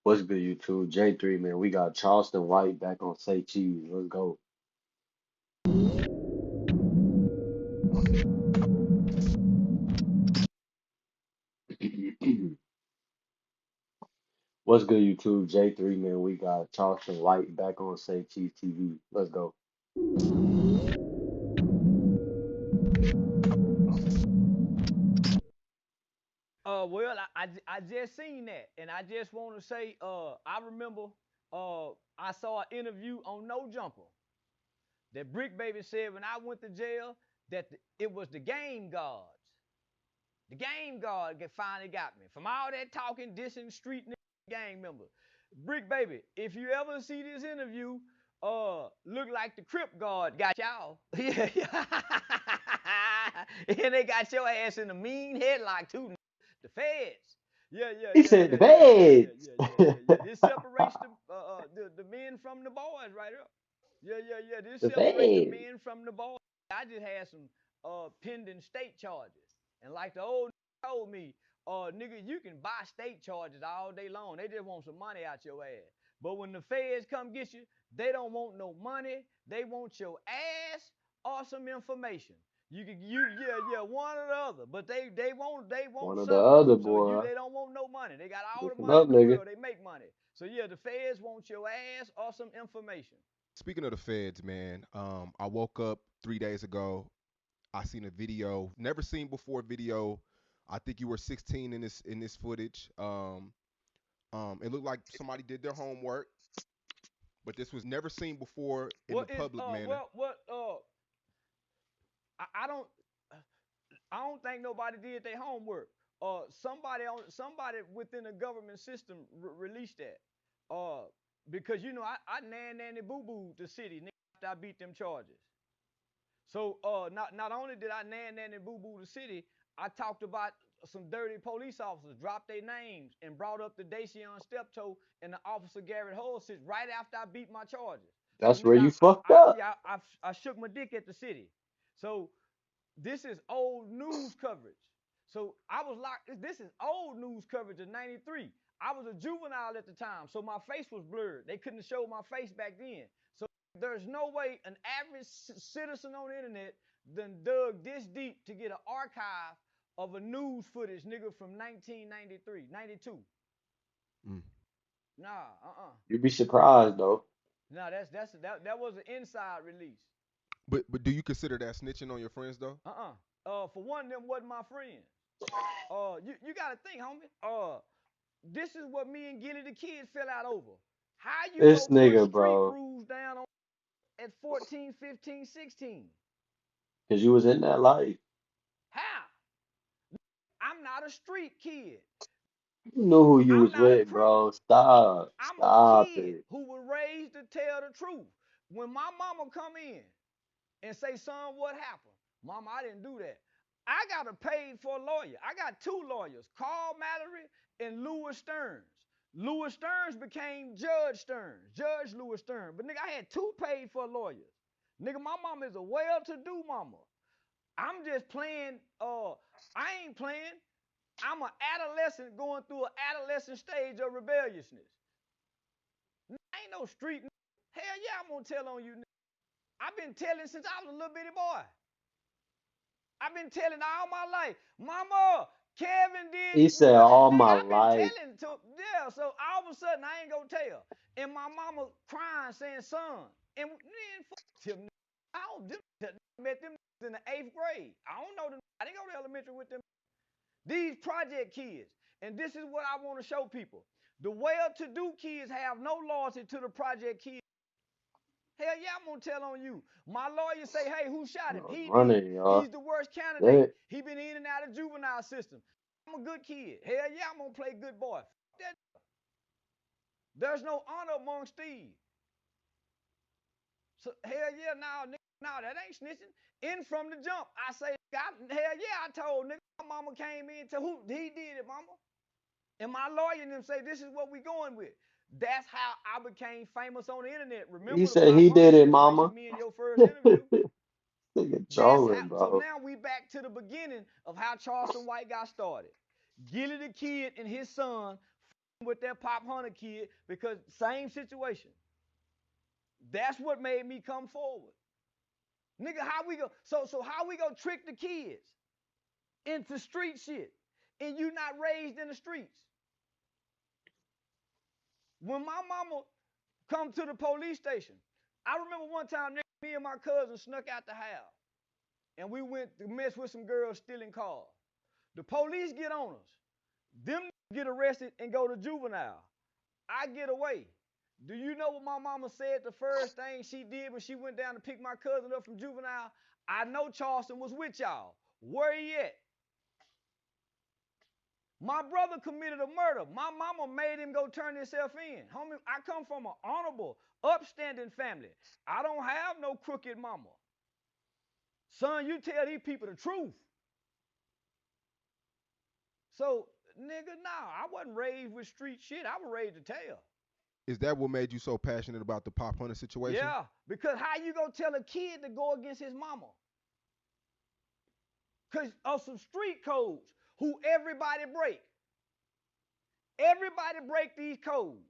What's good, YouTube? J3, man. We got Charleston White back on Say Cheese. Let's go. What's good, YouTube? J3, man. We got Charleston White back on Say Cheese TV. Let's go. Well, I just seen that, and I just want to say, I remember, I saw an interview on No Jumper that Brick Baby said when I went to jail that it was the game guards. The game guard finally got me from all that talking, dissing street gang members. Brick Baby, if you ever see this interview, look like the Crip guard got y'all. Yeah, yeah. And they got your ass in a mean headlock too. The feds. Yeah, yeah, He yeah, said the yeah, yeah, yeah, yeah, feds. yeah, yeah, yeah, yeah. This separates the men from the boys right up. Yeah, yeah, yeah. This The separates the feds. men from the boys. I just had some pending state charges, and like the old told me, nigga, you can buy state charges all day long. They just want some money out your ass. But when the feds come get you, they don't want no money. They want your ass or some information. Yeah, one or the other. But they want One or the something. other, So boy. they don't want no money. They got all the Listen money up, in the nigga. world. They make money. So yeah, the feds want your ass or some information. Speaking of the feds, man, I woke up 3 days ago. I seen a video, never seen before video. I think you were 16 in this footage. It looked like somebody did their homework, but this was never seen before in the What is public manner. what I don't think nobody did their homework. Somebody within the government system released that. Because I nanny boo boo the city after I beat them charges. So not only did I nanny boo boo the city, I talked about some dirty police officers, dropped their names, and brought up the Dacian Steptoe and the officer Garrett Holsich right after I beat my charges. So That's where nigga, you fucked up. I shook my dick at the city. So this is old news coverage. So I was locked. This is old news coverage of '93. I was a juvenile at the time, so my face was blurred. They couldn't show my face back then. So there's no way an average citizen on the internet done dug this deep to get an archive of a news footage, nigga, from 1993, 92. Mm. Nah, You'd be surprised, though. Nah, that was an inside release. But do you consider that snitching on your friends though? For one, them wasn't my friends. You gotta think, homie. This is what me and Gilly the Kid fell out over. How you This go put nigga, street bro. rules down on at 14, 15, 16? Because you was in that life. How? I'm not a street kid. You knew who you I'm was not a with, criminal. bro. Stop. I'm a Stop kid it. who was raised to tell the truth. When my mama come in and say, son, what happened? Mama, I didn't do that. I got a paid for lawyer. I got two lawyers, Carl Mallory and Louis Stearns. Louis Stearns became Judge Stearns, Judge Louis Stearns. But nigga, I had two paid for lawyers. Nigga, my mama is a well-to-do mama. I'm just playing, I ain't playing. I'm an adolescent going through an adolescent stage of rebelliousness. I ain't no street. Hell yeah, I'm gonna tell on you. I've been telling since I was a little bitty boy. I've been telling all my life. Mama, Kevin did He said all nigga, my I've been life. telling to yeah, so all of a sudden I ain't gonna tell. And my mama crying saying, son, and then fuck him. I don't met them in the 8th grade. I don't know them. I didn't go to elementary with them. These project kids. And this is what I want to show people. The well-to-do kids have no loyalty to the project kids. Hell yeah, I'm gonna tell on you. My lawyer say, hey, who shot him? He did. Running, y'all. He's the worst candidate. That, He been in and out of juvenile system. I'm a good kid. Hell yeah, I'm gonna play good boy. There's no honor amongst thieves. So hell yeah, nah, that ain't snitching. In from the jump, I say, hell yeah, I told nigga, my mama came in to who he did it, mama. And my lawyer and them say, this is what we going with. That's how I became famous on the internet. he Remember said my he mama did it, situation, mama. me in your first interview? Nigga That's how. trolling, So bro. now we back to the beginning of how Charleston White got started. Gilly the Kid and his son with that Pop Hunter kid because same situation. That's what made me come forward. Nigga, how we go? So how we gonna trick the kids into street shit and you not raised in the streets? When my mama come to the police station, I remember one time me and my cousin snuck out the house and we went to mess with some girls stealing cars. The police get on us. Them get arrested and go to juvenile. I get away. Do you know what my mama said the first thing she did when she went down to pick my cousin up from juvenile? I know Charleston was with y'all. Where he at? My brother committed a murder. My mama made him go turn himself in. Homie, I come from an honorable, upstanding family. I don't have no crooked mama. Son, you tell these people the truth. So, nigga, nah, I wasn't raised with street shit. I was raised to tell. Is that what made you so passionate about the Pop Hunter situation? Yeah, because how you gonna tell a kid to go against his mama? Because of some street codes who everybody break. Everybody break these codes.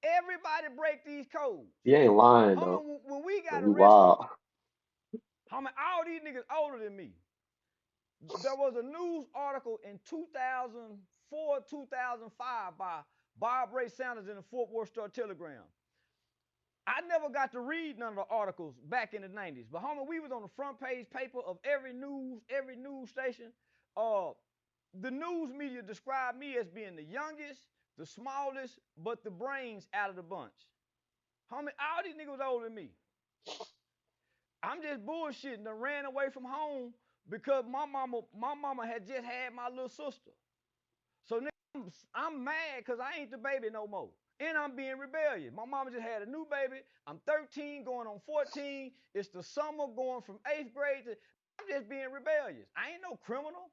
Everybody break these codes. You ain't lying though. Homie, when we got You arrested, wild. homie, all these niggas older than me. There was a news article in 2004, 2005 by Bob Ray Sanders in the Fort Worth Star-Telegram. I never got to read none of the articles back in the 90s. But homie, we was on the front page paper of every news station. The news media described me as being the youngest, the smallest, but the brains out of the bunch. Homie, all these niggas was older than me. I'm just bullshitting. I ran away from home because my mama had just had my little sister. So nigga, I'm mad because I ain't the baby no more. And I'm being rebellious. My mama just had a new baby. I'm 13 going on 14. It's the summer going from 8th grade to... I'm just being rebellious. I ain't no criminal.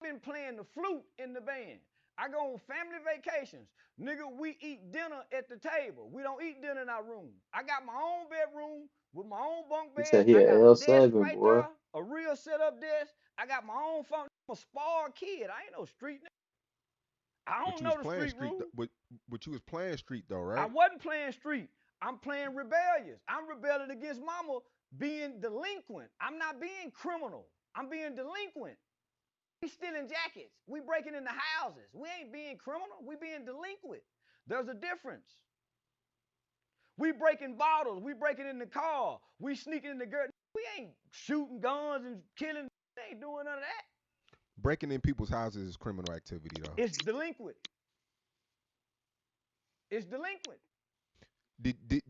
I've been playing the flute in the band. I go on family vacations. Nigga, we eat dinner at the table. We don't eat dinner in our room. I got my own bedroom with my own bunk He bed. said he I an got a desk L7, right boy. there, a real set-up desk. I got my own phone. I'm a spoiled kid. I ain't no street nigga. I But don't you was know the playing street street, rules. but you was playing street though, I right? wasn't playing street. I'm playing rebellious. I'm rebelling against mama being delinquent. I'm not being criminal. I'm being delinquent. We stealing jackets. We breaking into houses. We ain't being criminal. We being delinquent. There's a difference. We breaking bottles. We breaking in the car. We sneaking in the girl. We ain't shooting guns and killing. We ain't doing none of that. Breaking in people's houses is criminal activity though. It's delinquent. It's delinquent.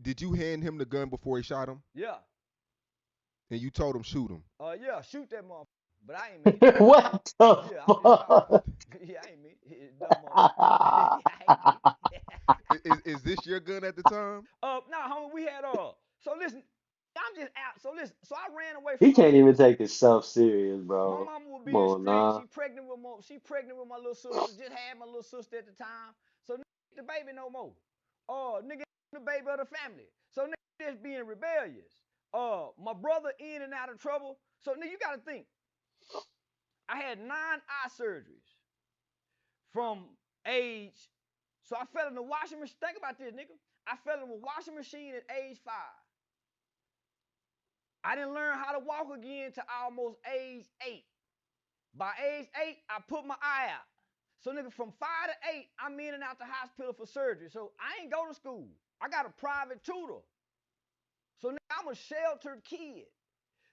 Did you hand him the gun before he shot him? Yeah. And you told him shoot him? Yeah, shoot that motherfucker. But I ain't mean it. What the Yeah, I'm just talking. fuck? Yeah, I ain't mean it. Dumb motherfucker. Yeah, I ain't mean it. Is this your gun at the time? Nah, homie, we had so listen, I'm just out. So listen, so I ran away from He can't home. even take himself serious, My bro. mama would Come be in the on, street. nah. She pregnant with my little sister. Just had my little sister at the time. So nigga, the baby no more. Nigga, the baby of the family. So nigga just being rebellious. My brother in and out of trouble. So nigga, you gotta think. I had 9 eye surgeries from age. So I fell in the washing machine. Think about this, nigga. I fell in the washing machine at age 5. I didn't learn how to walk again to almost age 8. By age 8, I put my eye out. So nigga, from 5 to 8, I'm in and out the hospital for surgery. So I ain't go to school. I got a private tutor. So nigga, I'm a sheltered kid.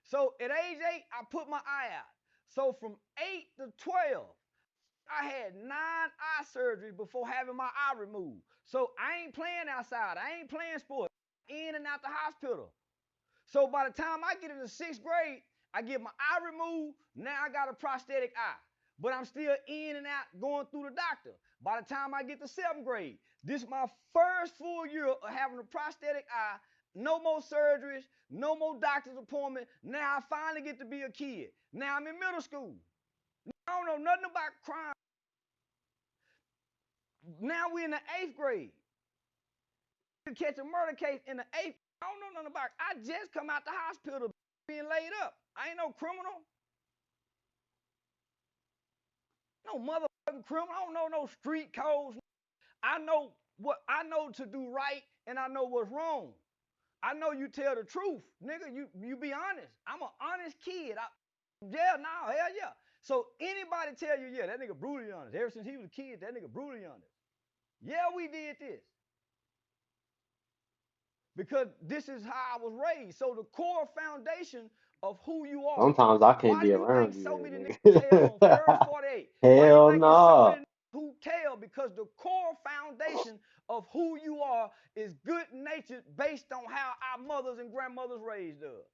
So at age 8, I put my eye out. So from 8 to 12, I had 9 eye surgeries before having my eye removed. So I ain't playing outside. I ain't playing sports. In and out the hospital. So by the time I get into 6th grade, I get my eye removed. Now I got a prosthetic eye. But I'm still in and out going through the doctor. By the time I get to 7th grade, this is my first full year of having a prosthetic eye. No more surgeries, no more doctor's appointment. Now I finally get to be a kid. Now I'm in middle school. I don't know nothing about crime. Now we're in the 8th grade. You catch a murder case in the 8th. I don't know nothing about it. I just come out the hospital being laid up. I ain't no criminal. No motherfucking criminal. I don't know no street codes. I know what I know to do right, and I know what's wrong. I know you tell the truth, nigga. You be honest. I'm an honest kid. Yeah, nah, hell yeah. So anybody tell you, yeah, that nigga brutally honest. Ever since he was a kid, that nigga brutally honest. Yeah, we did this. Because this is how I was raised. So the core foundation of who you are. Sometimes I can't Why do be you think around you so then, many niggas tell on First nigga. 48? Why do you Hell think it's so no. many niggas who tell? Because the core foundation of who you are is good natured based on how our mothers and grandmothers raised us.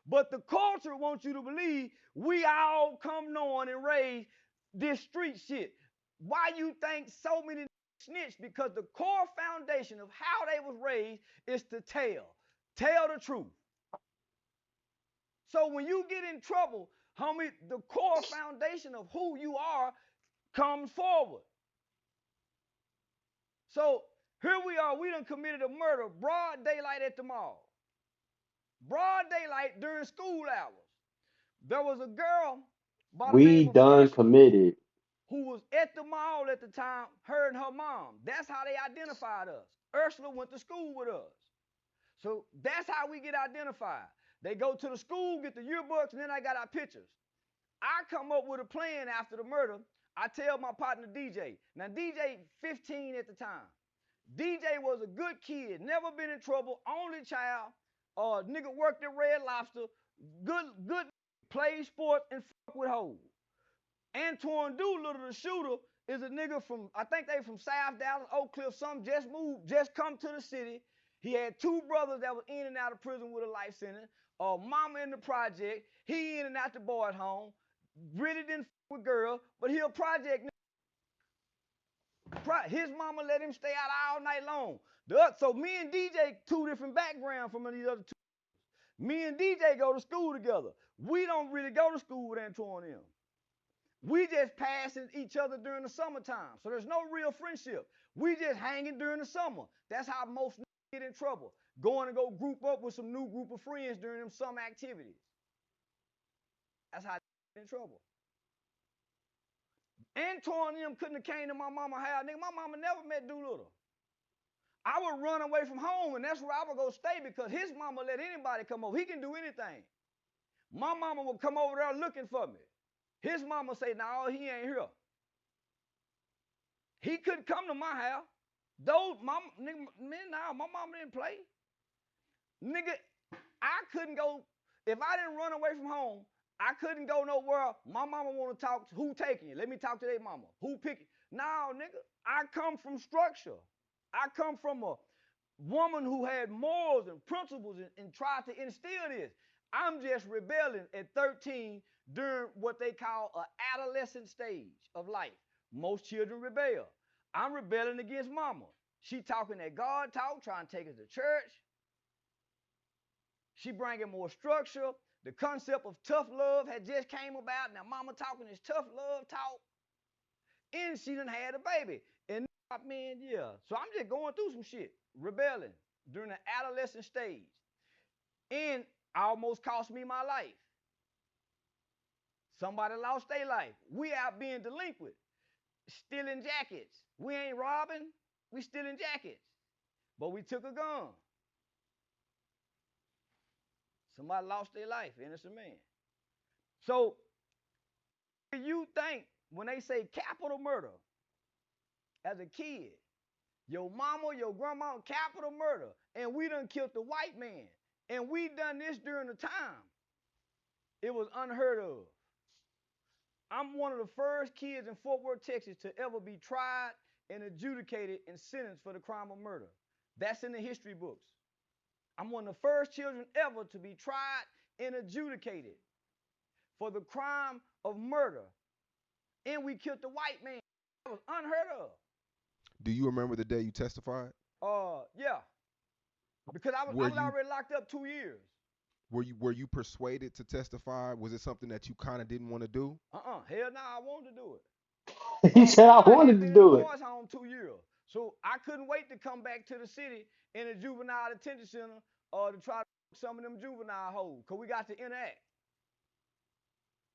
But the culture wants you to believe we all come knowing and raised this street shit. Why you think so many snitch? Because the core foundation of how they was raised is to tell the truth. So when you get in trouble, homie, the core foundation of who you are comes forward. So here we are, we done committed a murder, broad daylight at the mall. Broad daylight during school hours. There was a girl by the We name of done Ursula committed. who was at the mall at the time, her and her mom. That's how they identified us. Ursula went to school with us. So that's how we get identified. They go to the school, get the yearbooks, and then I got our pictures. I come up with a plan after the murder. I tell my partner DJ. Now DJ 15 at the time. DJ was a good kid, never been in trouble, only child. Nigga worked at Red Lobster, good, play sports and fuck with hoes. Antoine Doolittle, the shooter, is a nigga from, I think they from South Dallas, Oak Cliff, some just moved, just come to the city. He had two brothers that was in and out of prison with a life sentence. Mama in the project, he in and out the boys' home. Really didn't fuck with girls, but he a project. His mama let him stay out all night long. So me and DJ, two different backgrounds from these other two. Me and DJ go to school together. We don't really go to school with Antoine and him. We just passing each other during the summertime. So there's no real friendship. We just hanging during the summer. That's how most get in trouble. Going to go group up with some new group of friends during them summer activities. That's how they get in trouble. Antoine and them couldn't have came to my mama house. Nigga, my mama never met Doolittle. I would run away from home, and that's where I would go stay because his mama let anybody come over. He can do anything. My mama would come over there looking for me. His mama say, no, he ain't here. He couldn't come to my house. Those mama, nigga, man, nah, my mama didn't play. Nigga, I couldn't go, if I didn't run away from home, I couldn't go nowhere. My mama want to talk, who taking you? Let me talk to their mama. Who picking? No, nigga, I come from structure. I come from a woman who had morals and principles and tried to instill this. I'm just rebelling at 13 during what they call an adolescent stage of life. Most children rebel. I'm rebelling against mama. She talking that God talk, trying to take us to church. She bringing more structure. The concept of tough love had just came about. Now mama talking this tough love talk. And she done had a baby. And I mean, yeah. So I'm just going through some shit. Rebelling during the adolescent stage. And almost cost me my life. Somebody lost their life. We out being delinquent. Stealing jackets. We ain't robbing. We stealing jackets. But we took a gun. Somebody lost their life. Innocent man. So you think when they say capital murder as a kid, your mama, your grandma, capital murder, and we done killed the white man, and we done this during the time, it was unheard of. I'm one of the first kids in Fort Worth, Texas to ever be tried and adjudicated and sentenced for the crime of murder. That's in the history books. I'm one of the first children ever to be tried and adjudicated for the crime of murder. And we killed the white man. That was unheard of. Do you remember the day you testified? Yeah. Because I Were was you already locked up 2 years. were you persuaded to testify? Was it something that you kind of didn't want to do? Hell no, I wanted to do it. He said I I wanted had to been in the do it. boys' home 2 years. So I couldn't wait to come back to the city in a juvenile detention center to try to some of them juvenile hoes. Because we got to interact.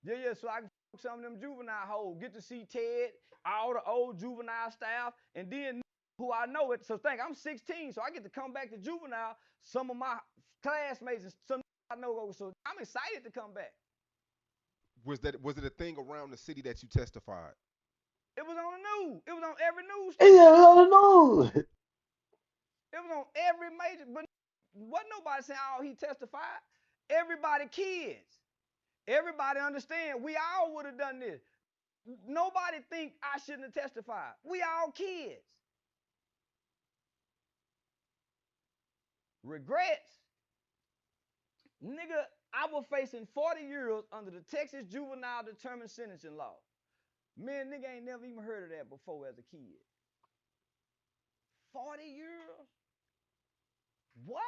Yeah, so I some of them juvenile hoes, get to see Ted, all the old juvenile staff, and then who I know it. So think I'm 16, so I get to come back to juvenile. Some of my classmates and some I know, so I'm excited to come back. Was it a thing around the city that you testified? It was on the news. It was on every news Hey, station. I don't know. It was on every major, but wasn't nobody saying, oh, he testified. Everybody kids. Everybody understand we all would have done this. Nobody think I shouldn't have testified. We all kids. Regrets. Nigga, I was facing 40 years under the Texas Juvenile Determined Sentencing Law. Man, nigga ain't never even heard of that before as a kid. 40 years? What?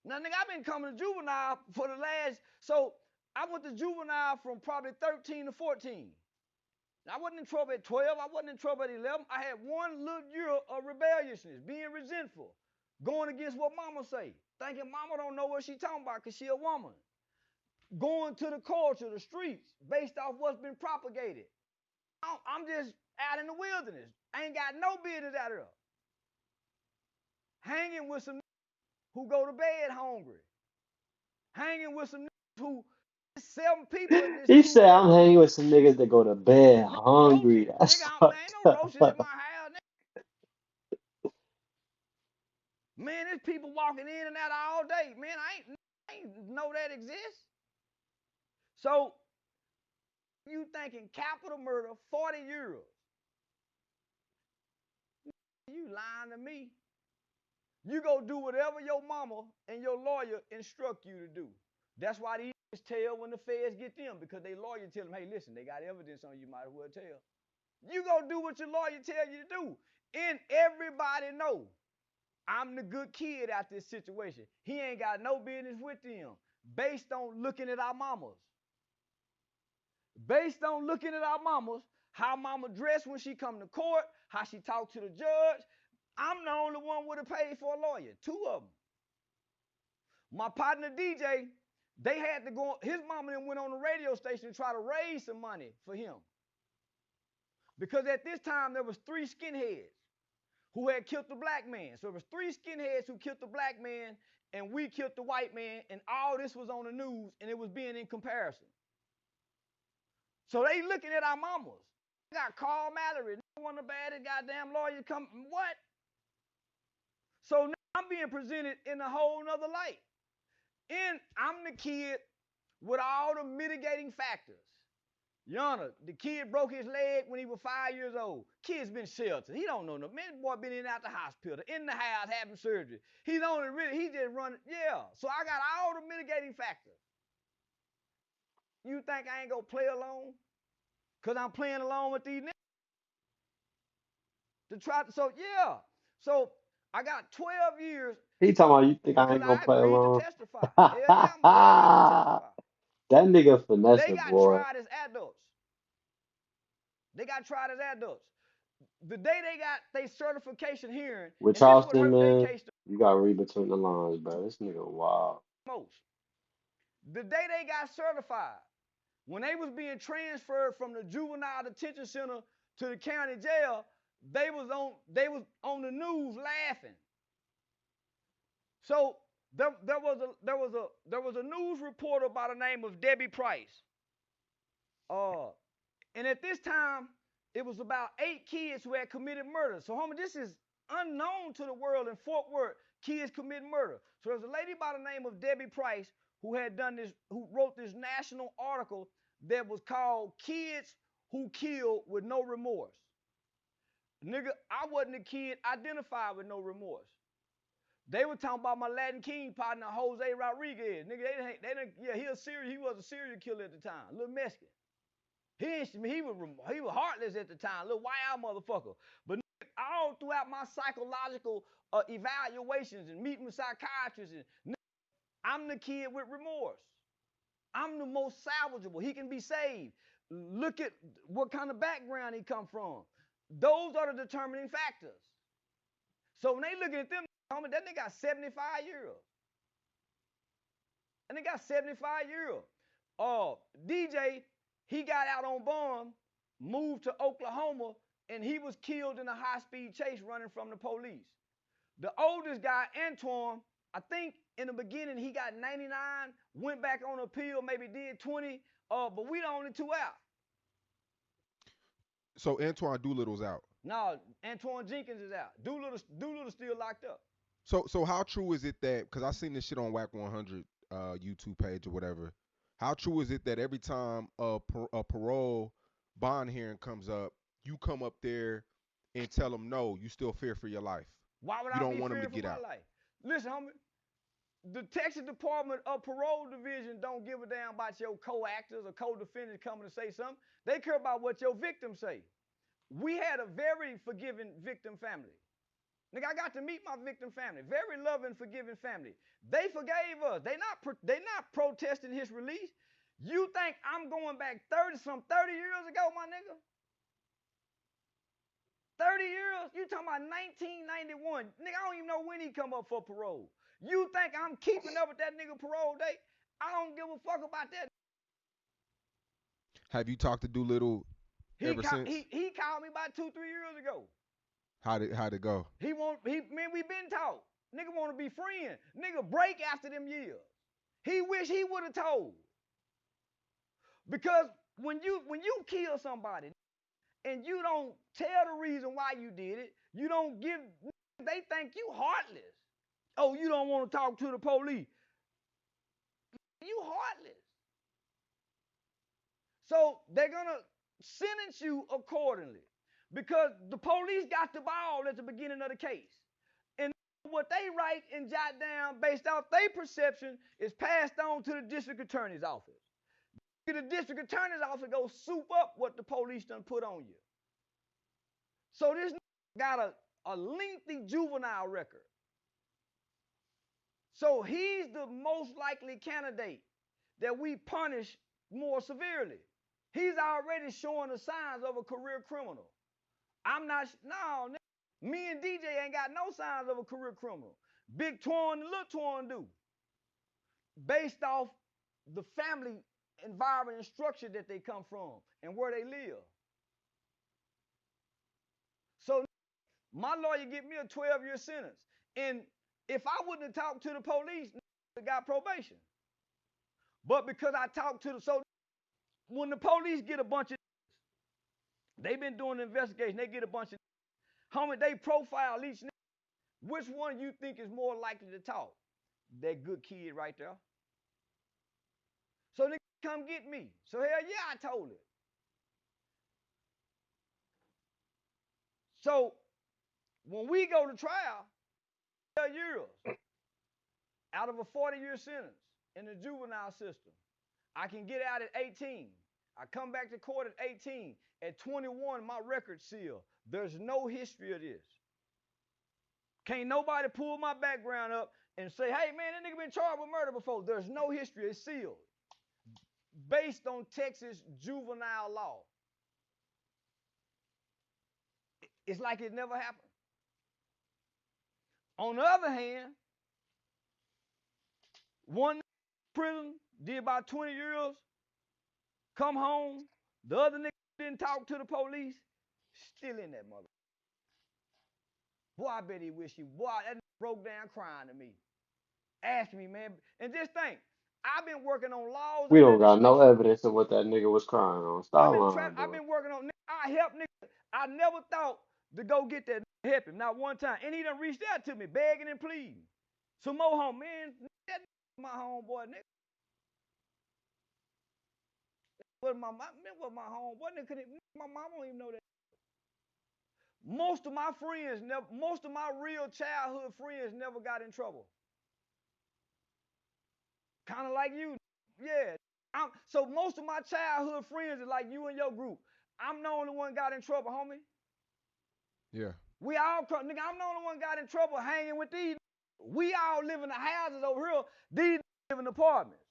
Now, nigga, I've been coming to juvenile for the last, so I went to juvenile from probably 13 to 14. I wasn't in trouble at 12. I wasn't in trouble at 11. I had one little year of rebelliousness, being resentful, going against what mama say, thinking mama don't know what she talking about because she a woman. Going to the culture, the streets, based off what's been propagated. I'm just out in the wilderness. I ain't got no business out there. Hanging with some who go to bed hungry. Hanging with some who 7 people in this He school. said I'm hanging with some niggas that go to bed hungry. Roaches. That's Nigga, man, ain't fucked no roaches in up. my house. Man, there's people walking in and out all day. Man, I ain't know that exists. So, you thinking capital murder, 40 years. You lying to me. You go do whatever your mama and your lawyer instruct you to do. That's why these tell when the feds get them, because they lawyer tell them, hey, listen, they got evidence on you, might as well tell. You go do what your lawyer tell you to do. And everybody know I'm the good kid out this situation. He ain't got no business with them. Based on looking at our mamas. Based on looking at our mamas, how mama dressed when she come to court, how she talk to the judge. I'm the only one would have paid for a lawyer. 2 of them. My partner DJ, they had to go, his mama then went on the radio station to try to raise some money for him. Because at this time, there was 3 skinheads who had killed the black man. So there was 3 skinheads who killed the black man, and we killed the white man, and all this was on the news, and it was being in comparison. So they looking at our mamas. I got Carl Mallory, one of the baddest goddamn lawyers come, what? So now I'm being presented in a whole nother light. And I'm the kid with all the mitigating factors. Your Honor, the kid broke his leg when he was 5 years old. Kid's been sheltered. He don't know no. Man, boy been in and out the hospital, in the house having surgery. He just run, yeah. So I got all the mitigating factors. You think I ain't gonna play alone? Cause I'm playing along with these niggas. So yeah. So I got 12 years He talking about you think I because ain't gonna I play agreed to along? testify. Hell yeah, I'm agreed to testify. That nigga They finesse got boy. tried as adults. They got tried as adults. The day they got their certification hearing, With and this would Charleston, hurt their man, case the you gotta read between the lines, bro. This nigga wild. most. The day they got certified, when they was being transferred from the juvenile detention center to the county jail, they was on the news laughing. So there was a news reporter by the name of Debbie Price. And at this time, it was about 8 kids who had committed murder. So, homie, this is unknown to the world in Fort Worth, kids commit murder. So there's a lady by the name of Debbie Price who had done this, who wrote this national article that was called Kids Who Kill with No Remorse. Nigga, I wasn't a kid identified with no remorse. They were talking about my Latin King partner, Jose Rodriguez. Nigga, he was a serial killer at the time, a little Mexican. He was heartless at the time, a little wild motherfucker. But all throughout my psychological evaluations and meeting with psychiatrists, I'm the kid with remorse. I'm the most salvageable. He can be saved. Look at what kind of background he come from. Those are the determining factors. So when they looking at them, that nigga got 75 years. And they got 75 years. DJ, He got out on bond, moved to Oklahoma, and he was killed in a high-speed chase running from the police. The oldest guy, Antoine, I think in the beginning he got 99, went back on appeal, maybe did 20, but we the only two out. So Antoine Doolittle's out. No, Antoine Jenkins is out. Doolittle still locked up. So how true is it that, because I seen this shit on Whack 100 YouTube page or whatever? How true is it that every time a parole bond hearing comes up, you come up there and tell them no, you still fear for your life? Why would You I don't be want them to fearing for get my out. life? Listen, homie, the Texas Department of Parole Division don't give a damn about your co-actors or co-defendants coming to say something. They care about what your victims say. We had a very forgiving victim family. Nigga, I got to meet my victim family. Very loving, forgiving family. They forgave us. They not protesting his release. You think I'm going back 30 years ago, my nigga? 30 years? You talking about 1991. Nigga, I don't even know when he come up for parole. You think I'm keeping up with that nigga parole date? I don't give a fuck about that. Have you talked to Doolittle ever since? He called me about 2-3 years ago. How'd it go? Man, we been taught. Nigga want to be friends. Nigga break after them years. He wish he would have told. Because when you kill somebody and you don't tell the reason why you did it, you don't give, they think you heartless. Oh, you don't want to talk to the police. You heartless. So they're going to sentence you accordingly because the police got the ball at the beginning of the case. And what they write and jot down based off their perception is passed on to the district attorney's office. The district attorney's office go soup up what the police done put on you. So this got a lengthy juvenile record. So he's the most likely candidate that we punish more severely. He's already showing the signs of a career criminal. Me and DJ ain't got no signs of a career criminal. Big Twan and Little Twan do. Based off the family environment and structure that they come from and where they live. So my lawyer get me a 12-year sentence. And if I wouldn't have talked to the police, I got probation. But because I talked to so when the police get a bunch of, they've been doing an investigation, they get a bunch of, homie, they profile each, which one you think is more likely to talk? That good kid right there. So they come get me. So hell yeah, I told it. So when we go to trial, 12 years out of a 40-year sentence in the juvenile system, I can get out at 18. I come back to court at 18. At 21, my record's sealed. There's no history of this. Can't nobody pull my background up and say, hey, man, that nigga been charged with murder before. There's no history. It's sealed. Based on Texas juvenile law. It's like it never happened. On the other hand, one prison did about 20 years, come home, the other nigga didn't talk to the police, still in that mother. Boy, I bet he wish he, boy, that nigga broke down crying to me. Ask me, man. And just think, I've been working on laws We and don't got no legislation. evidence of what that nigga was crying on. Stop lying, I've bro. been working on, I help niggas. I never thought to go get that nigga, help him, not one time. And he done reached out to me, begging and pleading. Some more home, man, that nigga my homeboy, nigga. What my homeboy, nigga, my mom don't even know that. Most of my real childhood friends never got in trouble. Kind of like you. Yeah. So most of my childhood friends are like you and your group. I'm the only one got in trouble, homie. Yeah. We all, nigga, I'm the only one got in trouble hanging with these. We all live in the houses over here. These live in apartments.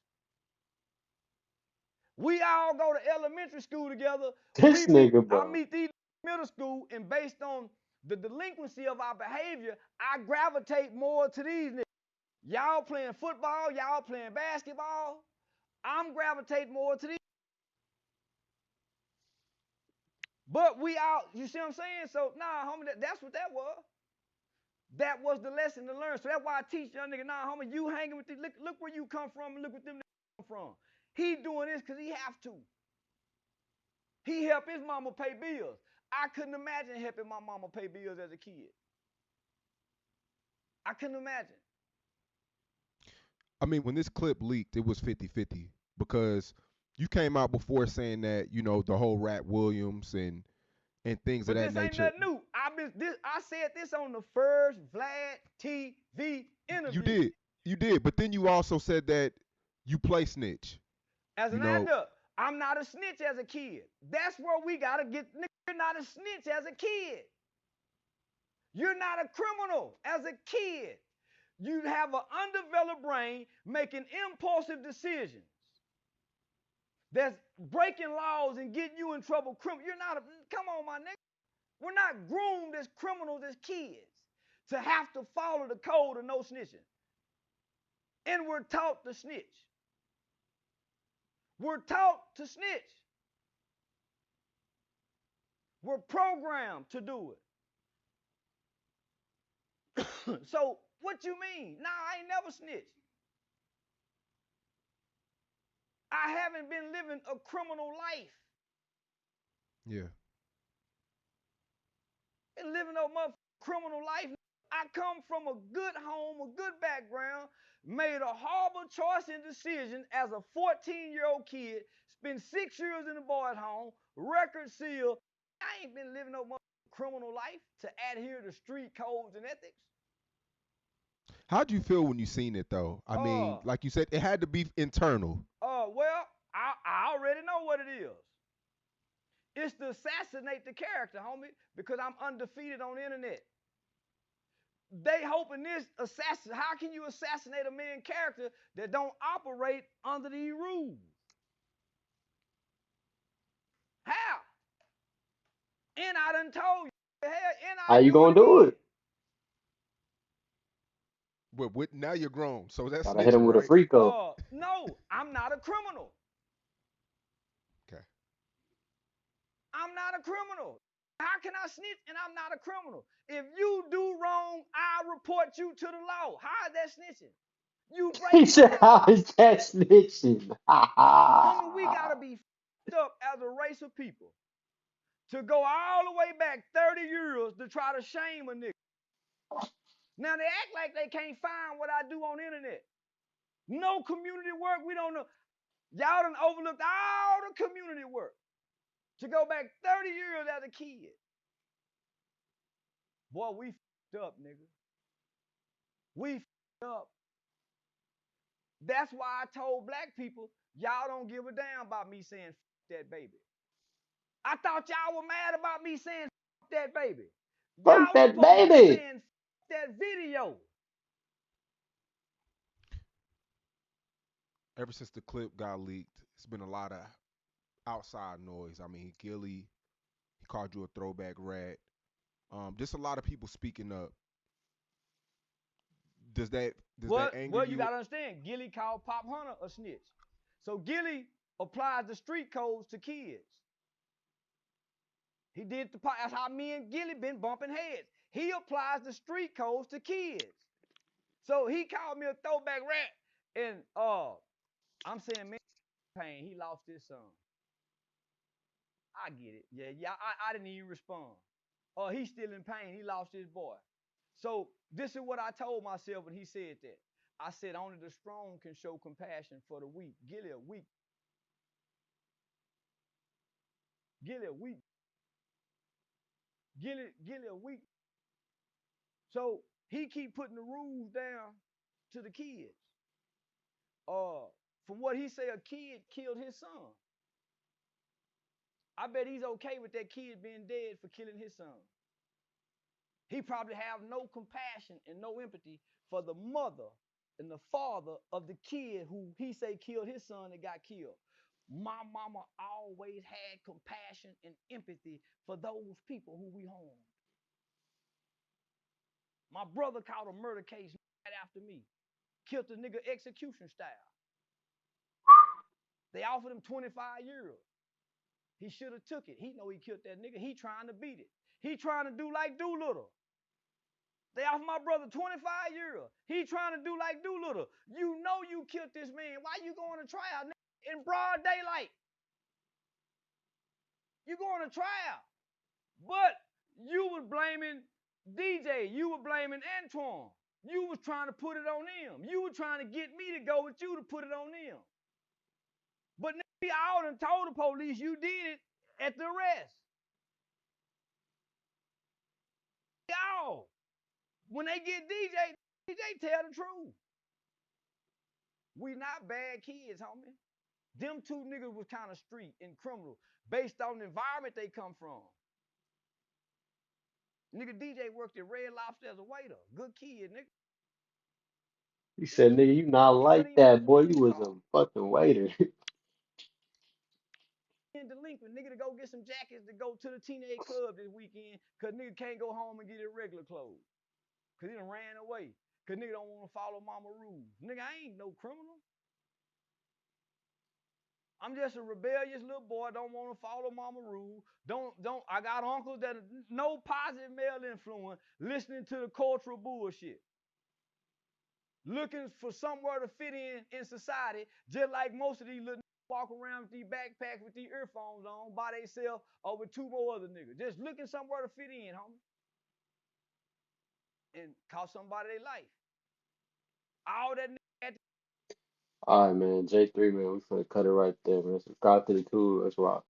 We all go to elementary school together. This nigga, I bro. meet these middle school, and based on the delinquency of our behavior, I gravitate more to these niggas. Y'all playing football, y'all playing basketball. I'm gravitating more to these. But we out, you see what I'm saying? So, nah, homie, that's what that was. That was the lesson to learn. So that's why I teach young nigga, nah, homie, you hanging with these, look where you come from and look where them niggas come from. He doing this because he have to. He helped his mama pay bills. I couldn't imagine helping my mama pay bills as a kid. I couldn't imagine. I mean, when this clip leaked, it was 50-50 because you came out before saying that, the whole Rat Williams and things of But that this ain't nature. nothing new. I said this on the first Vlad TV You interview. did. You did. But then you also said that you play snitch. As You an know, actor, I'm not a snitch as a kid. That's where we gotta get. You're not a snitch as a kid. You're not a criminal as a kid. You have an undeveloped brain making impulsive decisions. That's breaking laws and getting you in trouble. You're not a. Come on, my nigga. We're not groomed as criminals as kids to have to follow the code of no snitching. And we're taught to snitch. We're taught to snitch. We're programmed to do it. So what you mean? Nah, I ain't never snitched. I haven't been living a criminal life. yeah. Been living no motherfucking criminal life. I come from a good home, a good background, made a horrible choice and decision as a 14-year-old kid, spent 6 years in the boys' home, record seal. I ain't been living no motherfucking criminal life to adhere to street codes and ethics. How'd you feel when you seen it though? I mean, Uh, like you said, it had to be internal. well, I already know what it is. It's to assassinate the character, homie, because I'm undefeated on the internet. They hoping this assassin. How can you assassinate a main character that don't operate under these rules? How? And I done told you, hell, and How I you do it gonna do again. it? But now you're grown, so that's Gotta hit him snitching, with a right? free code. No, I'm not a criminal. Okay. I'm not a criminal. How can I snitch and I'm not a criminal? If you do wrong, I report you to the law. How is that snitching? You He breaking the said, "How law. is that snitching?" Homie, we gotta be up as a race of people to go all the way back 30 years to try to shame a nigga. Now they act like they can't find what I do on the internet. No community work, we don't know. Y'all done overlooked all the community work to go back 30 years as a kid. Boy, we fucked up, nigga. We fucked up. That's why I told black people, y'all don't give a damn about me saying that baby. I thought y'all were mad about me saying that baby. Fuck Y'all that supposed to be baby. saying that video. Ever since the clip got leaked, it's been a lot of outside noise. I mean, Gilly, he called you a throwback rat. Just a lot of people speaking up. Does that does that anger Well, you you? gotta understand, Gilly called Pop Hunter a snitch. So Gilly applies the street codes to kids. He did that's how me and Gilly been bumping heads. He applies the street codes to kids. So he called me a throwback rat. And I'm saying, man, pain, he lost his son. I get it. Yeah, I didn't even respond. He's still in pain. He lost his boy. So this is what I told myself when he said that. I said only the strong can show compassion for the weak. Gilly a weak. Gilly a weak. Gilly a weak. So he keep putting the rules down to the kids. From what he say, a kid killed his son. I bet he's okay with that kid being dead for killing his son. He probably have no compassion and no empathy for the mother and the father of the kid who he say killed his son that got killed. My mama always had compassion and empathy for those people who we harmed. My brother caught a murder case right after me. Killed the nigga execution style. They offered him 25 years. He should have took it. He know he killed that nigga. He trying to beat it. He trying to do like Doolittle. They offer my brother 25 years. He trying to do like Doolittle. You know you killed this man. Why you going to trial in broad daylight? You going to trial. But you was blaming DJ. You were blaming Antoine. You was trying to put it on them. You were trying to get me to go with you to put it on them. But nigga, I done told the police you did it at the arrest. Y'all, when they get DJ tell the truth. We not bad kids, homie. Them two niggas was kind of street and criminal based on the environment they come from. Nigga DJ worked at Red Lobster as a waiter. Good kid, nigga. He said, nigga, you not He wasn't like even that, messing boy. with You these was a cars. fucking waiter. Delinquent nigga to go get some jackets to go to the teenage club this weekend because nigga can't go home and get his regular clothes because he done ran away because nigga don't want to follow mama rules. Nigga, I ain't no criminal. I'm just a rebellious little boy. Don't want to follow mama rules. Don't. I got uncles that are no positive male influence, listening to the cultural bullshit, looking for somewhere to fit in society, just like most of these little walk around with these backpacks with these earphones on by themselves or with two more other niggas, just looking somewhere to fit in, homie, and cost somebody their life. All that nigga. All right, man. J3, man. We finna cut it right there, man. Subscribe to the tool. Let's rock.